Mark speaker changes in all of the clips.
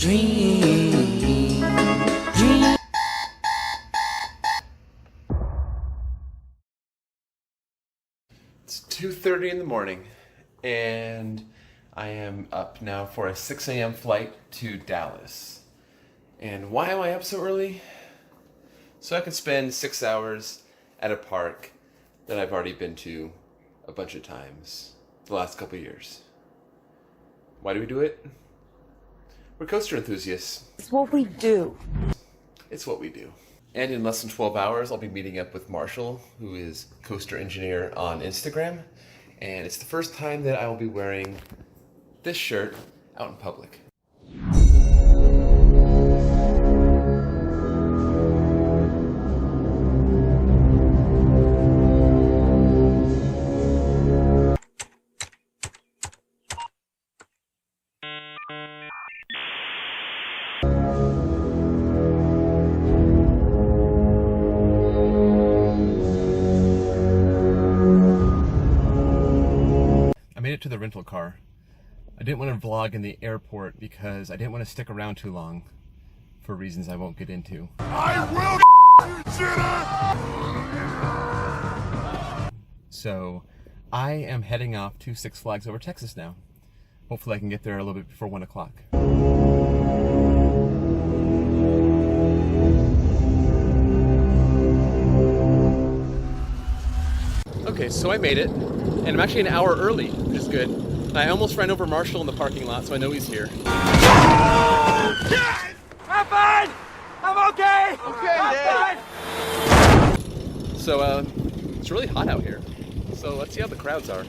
Speaker 1: dream, dream.
Speaker 2: It's 2:30 in the morning, and I am up now for a 6 a.m. flight to Dallas. And why am I up so early? So I can spend 6 hours at a park that I've already been to a bunch of times the last couple of years. Why do we do it? We're coaster enthusiasts.
Speaker 3: It's what we do.
Speaker 2: It's what we do. And in less than 12 hours, I'll be meeting up with Marshall, who is Coaster Engineer on Instagram. And it's the first time that I will be wearing this shirt out in public. I made it to the rental car. I didn't want to vlog in the airport because I didn't want to stick around too long for reasons I won't get into.
Speaker 4: I will you,
Speaker 2: So I am heading off to Six Flags Over Texas now. Hopefully I can get there a little bit before 1 o'clock. Okay, so I made it, and I'm actually an hour early, which is good. I almost ran over Marshall in the parking lot, so I know he's here.
Speaker 4: Yes! I'm fine! I'm okay! Okay, I'm fine!
Speaker 2: So, it's really hot out here. So let's see how the crowds are.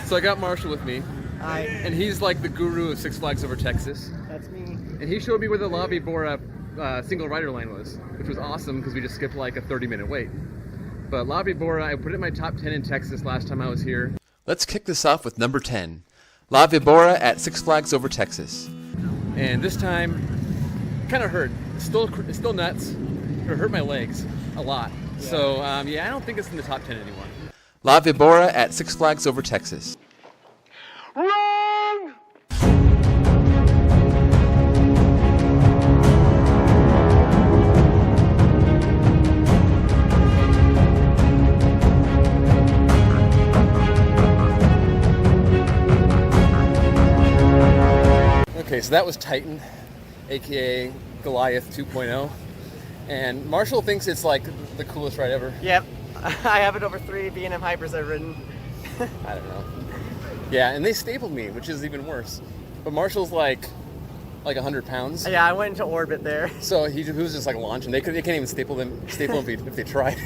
Speaker 2: So I got Marshall with me.
Speaker 5: Hi.
Speaker 2: And he's like the guru of Six Flags Over Texas.
Speaker 5: That's me.
Speaker 2: And he showed me where the La Vibora single rider line was, which was awesome because we just skipped like a 30-minute wait. But La Vibora, I put it in my top 10 in Texas last time I was here. Let's kick this off with number 10. La Vibora at Six Flags Over Texas. And this time, kind of hurt. It's still nuts. It hurt my legs a lot. Yeah. So yeah, I don't think it's in the top 10 anymore. La Vibora at Six Flags Over Texas.
Speaker 4: Wrong!
Speaker 2: Okay, so that was Titan, aka Goliath 2.0. And Marshall thinks it's like the coolest ride ever.
Speaker 5: Yep. I have it over 3 B&M Hypers I've ridden.
Speaker 2: I don't know. Yeah, and they stapled me, which is even worse. But Marshall's like 100 pounds.
Speaker 5: Yeah, I went into orbit there.
Speaker 2: So he was just like launching. They can't even staple him if they tried.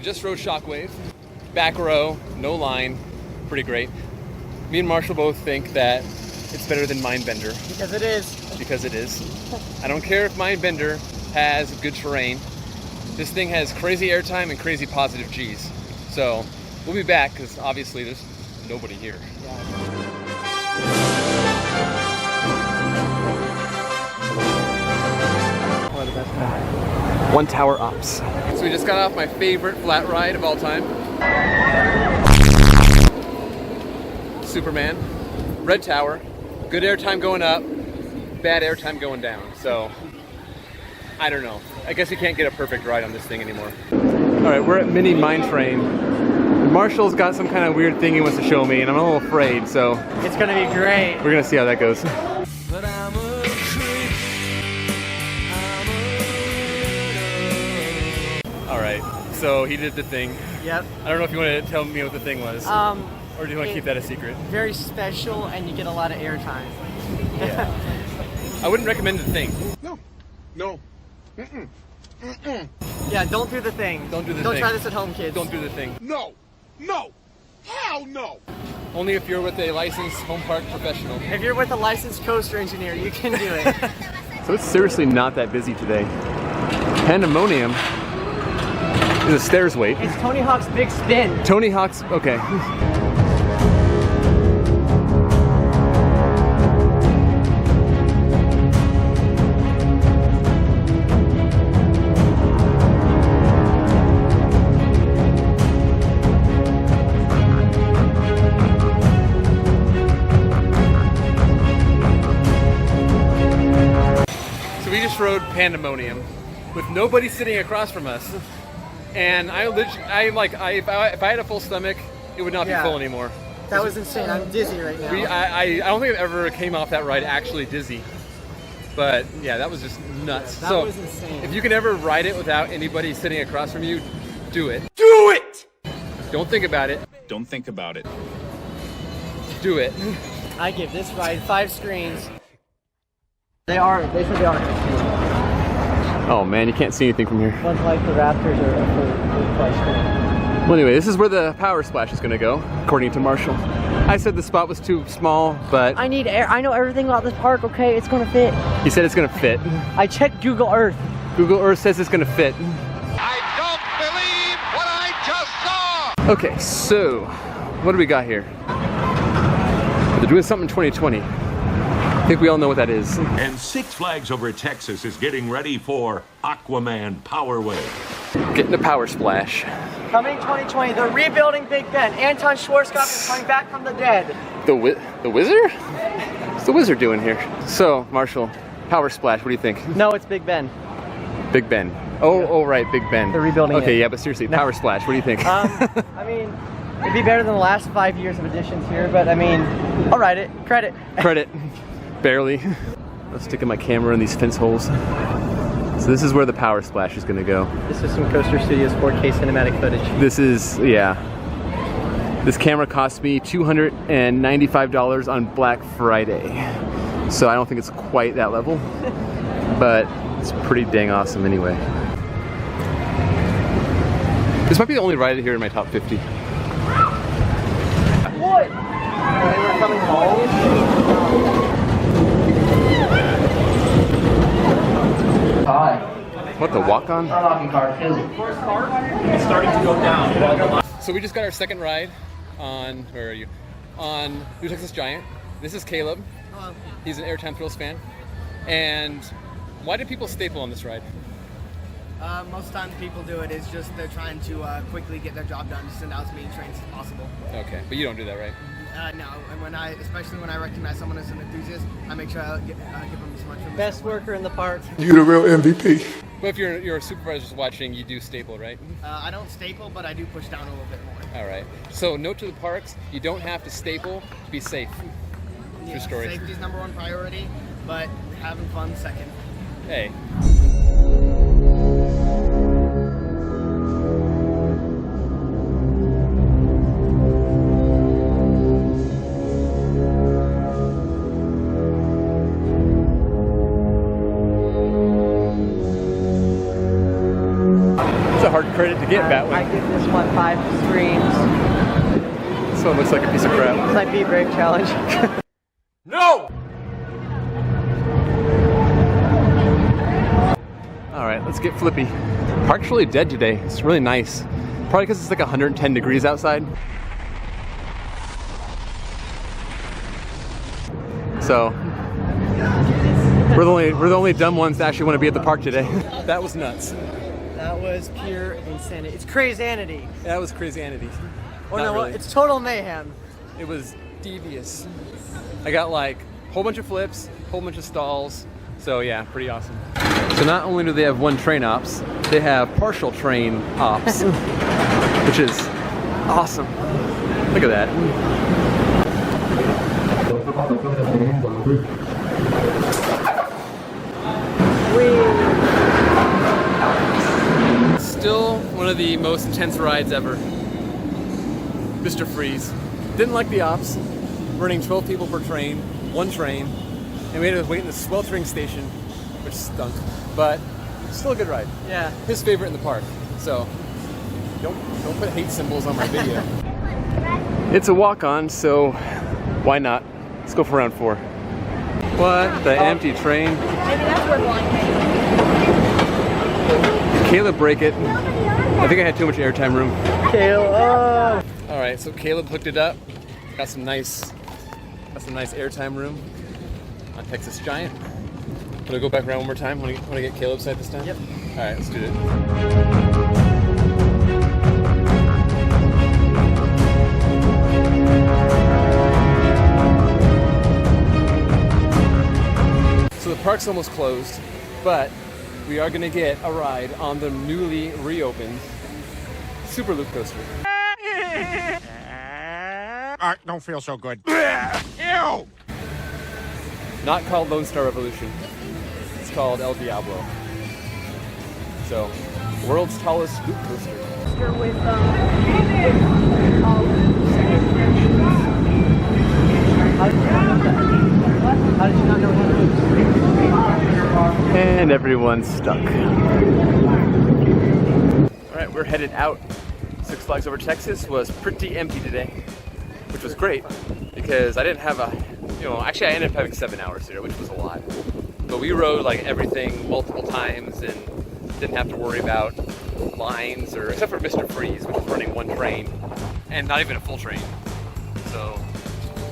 Speaker 2: Just rode Shockwave, back row, no line, pretty great. Me and Marshall both think that it's better than Mindbender.
Speaker 5: Because it is.
Speaker 2: Because it is. I don't care if Mindbender has good terrain. This thing has crazy airtime and crazy positive G's. So we'll be back because obviously there's nobody here. One tower ups. So we just got off my favorite flat ride of all time. Superman. Red Tower. Good airtime going up, bad airtime going down. So, I don't know. I guess you can't get a perfect ride on this thing anymore. Alright, we're at Mini Mine Train. Marshall's got some kind of weird thing he wants to show me, and I'm a little afraid, so...
Speaker 5: It's gonna be great.
Speaker 2: We're gonna see how that goes.
Speaker 1: But I'm a creep.
Speaker 2: Alright, so he did the thing.
Speaker 5: Yep.
Speaker 2: I don't know if you want to tell me what the thing was. Or do you want to keep that a secret?
Speaker 5: Very special, and you get a lot of airtime.
Speaker 2: Yeah. I wouldn't recommend the thing.
Speaker 4: No. No. Mm-mm.
Speaker 5: Yeah, don't do the thing.
Speaker 2: Don't do the
Speaker 5: Don't
Speaker 2: thing.
Speaker 5: try this at home, kids.
Speaker 2: Don't do the thing.
Speaker 4: No! No! Hell no!
Speaker 2: Only if you're with a licensed home park professional.
Speaker 5: If you're with a licensed coaster engineer, you can do it.
Speaker 2: So it's seriously not that busy today. Pandemonium is a stairs wait.
Speaker 5: It's Tony Hawk's Big Spin.
Speaker 2: Tony Hawk's, okay. So we just rode Pandemonium with nobody sitting across from us. And if I had a full stomach, it would not be
Speaker 5: Yeah.
Speaker 2: full anymore.
Speaker 5: That was insane. I'm dizzy right now.
Speaker 2: I don't think I've ever came off that ride actually dizzy. But yeah, that was just nuts.
Speaker 5: That
Speaker 2: so
Speaker 5: was insane.
Speaker 2: if you can ever ride it without anybody sitting across from you, do it.
Speaker 4: Do it!
Speaker 2: Don't think about it.
Speaker 3: Don't think about it.
Speaker 2: Do it.
Speaker 5: I give this ride 5 screens. They said they are.
Speaker 2: Oh man, you can't see anything from here.
Speaker 5: One's like the Raptors or a 5 screen.
Speaker 2: Well, anyway, this is where the power splash is going to go, according to Marshall. I said the spot was too small, but
Speaker 6: I need air. I know everything about this park, okay? It's gonna fit.
Speaker 2: he said it's going to fit.
Speaker 6: I checked Google Earth.
Speaker 2: Google Earth says it's going to fit.
Speaker 4: I don't believe what I just saw!
Speaker 2: Okay, so what do we got here? They're doing something in 2020. I think we all know what that is.
Speaker 7: And Six Flags over Texas is getting ready for Aquaman Power Wave.
Speaker 2: Getting a power splash.
Speaker 5: Coming 2020, they're rebuilding Big Ben. Anton Schwarzkopf is coming back from the dead.
Speaker 2: The Wizard? What's the Wizard doing here? So, Marshall, power splash, what do you think?
Speaker 5: No, it's Big Ben.
Speaker 2: Big Ben. Oh, right, Big Ben.
Speaker 5: They're rebuilding
Speaker 2: Okay,
Speaker 5: it.
Speaker 2: yeah, but seriously, power splash, what do you think?
Speaker 5: I mean, it'd be better than the last 5 years of additions here, but I mean, I'll ride it. Credit.
Speaker 2: Credit. Barely. I'm sticking my camera in these fence holes. So this is where the power splash is going to go.
Speaker 5: This is some Coaster Studios 4K cinematic footage.
Speaker 2: This is, yeah. This camera cost me $295 on Black Friday. So I don't think it's quite that level, but it's pretty dang awesome anyway. This might be the only ride here in my top 50.
Speaker 5: What? They were coming home? Hi.
Speaker 2: What, the walk-on?
Speaker 5: Unlocking car,
Speaker 4: It's starting to go down.
Speaker 2: So we just got our second ride on, where are you? On New Texas Giant. This is Caleb.
Speaker 5: Hello.
Speaker 2: He's an Airtime Thrills fan. And why do people staple on this ride?
Speaker 8: Most times people do it is just they're trying to quickly get their job done, to send out as many trains as possible.
Speaker 2: Okay, but you don't do that, right?
Speaker 8: No, and especially when I recognize someone as an enthusiast, I make sure I give them as much room.
Speaker 5: Best worker in the park.
Speaker 4: You the real MVP.
Speaker 2: But if your supervisor's watching, you do staple, right?
Speaker 8: I don't staple, but I do push down a little bit more.
Speaker 2: All right. So note to the parks, you don't have to staple to be safe. True story.
Speaker 8: Safety's #1 priority, but having fun second.
Speaker 2: Hey. It's a hard credit to get,
Speaker 5: I
Speaker 2: Batwing.
Speaker 5: give this one 5 screens.
Speaker 2: This one looks like a piece of crap.
Speaker 5: It's like Be Brave challenge.
Speaker 4: No!
Speaker 2: All right, let's get flippy. Park's really dead today. It's really nice. Probably because it's like 110 degrees outside. So we're the only dumb ones that actually want to be at the park today. That was nuts.
Speaker 5: That was pure insanity. It's crazanity.
Speaker 2: That was crazianity.
Speaker 5: Or
Speaker 2: Not
Speaker 5: no,
Speaker 2: really.
Speaker 5: it's total mayhem.
Speaker 2: It was devious. I got like a whole bunch of flips, a whole bunch of stalls. So yeah, pretty awesome. So not only do they have one train ops, they have partial train ops, which is awesome. Look at that. Still one of the most intense rides ever. Mr. Freeze. Didn't like the ops. Running 12 people per train, one train, and we had to wait in the sweltering station, which stunk. But still a good ride.
Speaker 5: Yeah.
Speaker 2: His favorite in the park. So don't put hate symbols on my video. It's a walk-on, so why not? Let's go for round 4. What? The empty train.
Speaker 3: Maybe that's where blind
Speaker 2: Caleb break it. I think I had too much airtime room.
Speaker 5: Caleb.
Speaker 2: All right, so Caleb hooked it up. Got some nice airtime room on Texas Giant. Can I go back around one more time? Want to get Caleb's side this time?
Speaker 5: Yep.
Speaker 2: All right, let's do it. So the park's almost closed, but we are gonna get a ride on the newly reopened Super Loop coaster.
Speaker 4: Don't feel so good. Ew!
Speaker 2: Not called Lone Star Revolution. It's called El Diablo. So, world's tallest loop coaster.
Speaker 3: with
Speaker 5: How did you not know what?
Speaker 2: And everyone's stuck. Alright, we're headed out. Six Flags Over Texas was pretty empty today, which was great because I didn't have actually I ended up having 7 hours here, which was a lot. But we rode like everything multiple times and didn't have to worry about lines except for Mr. Freeze, which was running one train and not even a full train. So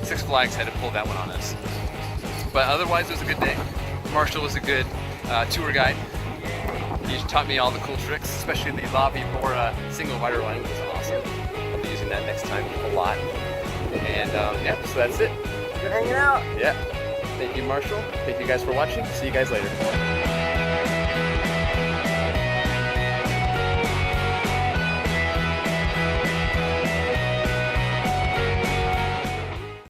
Speaker 2: Six Flags had to pull that one on us. But otherwise it was a good day. Marshall was a good tour guide. He taught me all the cool tricks, especially the Lobby Bora single rider line, which was awesome. I'll be using that next time a lot. And yeah, so that's it.
Speaker 5: You're hanging out.
Speaker 2: Yeah. Thank you, Marshall. Thank you guys for watching. See you guys later.